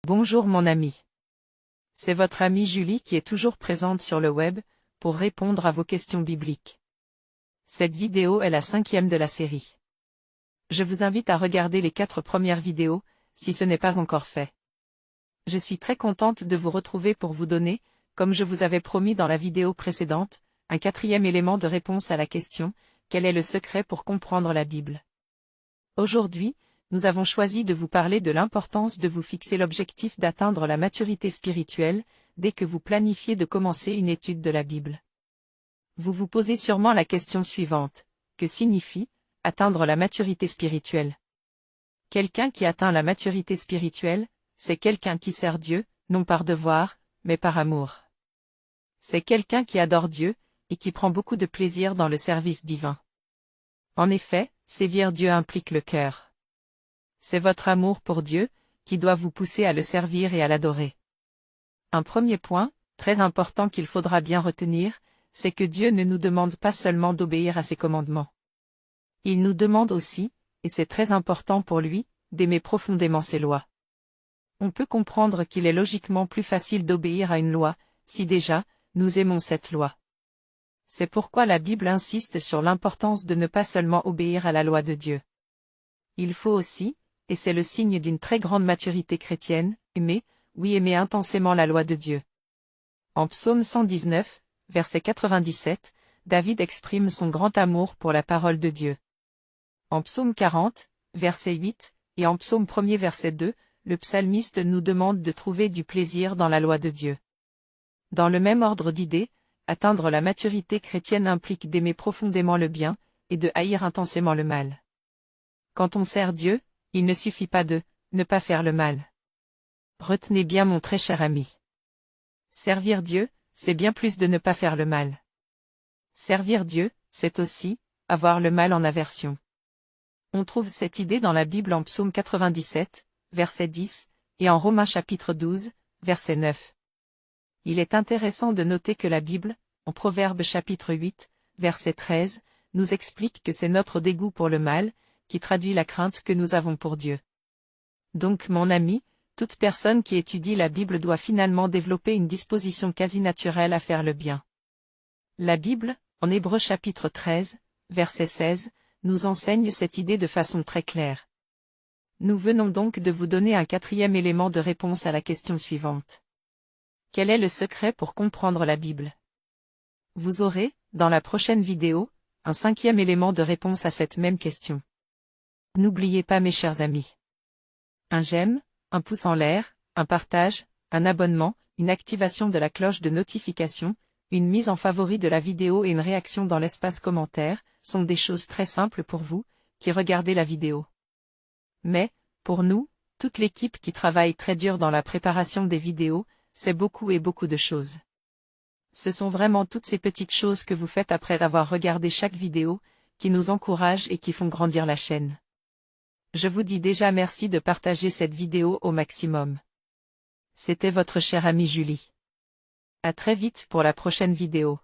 Bonjour mon ami. C'est votre amie Julie qui est toujours présente sur le web, pour répondre à vos questions bibliques. Cette vidéo est la 5e de la série. Je vous invite à regarder les 4 premières vidéos, si ce n'est pas encore fait. Je suis très contente de vous retrouver pour vous donner, comme je vous avais promis dans la vidéo précédente, un 4e élément de réponse à la question, quel est le secret pour comprendre la Bible? Aujourd'hui, nous avons choisi de vous parler de l'importance de vous fixer l'objectif d'atteindre la maturité spirituelle, dès que vous planifiez de commencer une étude de la Bible. Vous vous posez sûrement la question suivante, que signifie atteindre la maturité spirituelle? Quelqu'un qui atteint la maturité spirituelle, c'est quelqu'un qui sert Dieu, non par devoir, mais par amour. C'est quelqu'un qui adore Dieu, et qui prend beaucoup de plaisir dans le service divin. En effet, sévir Dieu implique le cœur. C'est votre amour pour Dieu, qui doit vous pousser à le servir et à l'adorer. Un premier point, très important qu'il faudra bien retenir, c'est que Dieu ne nous demande pas seulement d'obéir à ses commandements. Il nous demande aussi, et c'est très important pour lui, d'aimer profondément ses lois. On peut comprendre qu'il est logiquement plus facile d'obéir à une loi, si déjà, nous aimons cette loi. C'est pourquoi la Bible insiste sur l'importance de ne pas seulement obéir à la loi de Dieu. Il faut aussi, et c'est le signe d'une très grande maturité chrétienne, aimer intensément la loi de Dieu. En Psaume 119, verset 97, David exprime son grand amour pour la parole de Dieu. En Psaume 40, verset 8, et en Psaume 1er verset 2, le psalmiste nous demande de trouver du plaisir dans la loi de Dieu. Dans le même ordre d'idées, atteindre la maturité chrétienne implique d'aimer profondément le bien, et de haïr intensément le mal. Quand on sert Dieu, il ne suffit pas de ne pas faire le mal. Retenez bien mon très cher ami. Servir Dieu, c'est bien plus de ne pas faire le mal. Servir Dieu, c'est aussi avoir le mal en aversion. On trouve cette idée dans la Bible en Psaume 97, verset 10, et en Romains chapitre 12, verset 9. Il est intéressant de noter que la Bible, en Proverbes chapitre 8, verset 13, nous explique que c'est notre dégoût pour le mal, qui traduit la crainte que nous avons pour Dieu. Donc mon ami, toute personne qui étudie la Bible doit finalement développer une disposition quasi naturelle à faire le bien. La Bible, en Hébreux chapitre 13, verset 16, nous enseigne cette idée de façon très claire. Nous venons donc de vous donner un 4e élément de réponse à la question suivante. Quel est le secret pour comprendre la Bible? Vous aurez, dans la prochaine vidéo, un 5e élément de réponse à cette même question. N'oubliez pas mes chers amis. Un j'aime, un pouce en l'air, un partage, un abonnement, une activation de la cloche de notification, une mise en favori de la vidéo et une réaction dans l'espace commentaire, sont des choses très simples pour vous, qui regardez la vidéo. Mais, pour nous, toute l'équipe qui travaille très dur dans la préparation des vidéos, c'est beaucoup et beaucoup de choses. Ce sont vraiment toutes ces petites choses que vous faites après avoir regardé chaque vidéo, qui nous encouragent et qui font grandir la chaîne. Je vous dis déjà merci de partager cette vidéo au maximum. C'était votre chère amie Julie. À très vite pour la prochaine vidéo.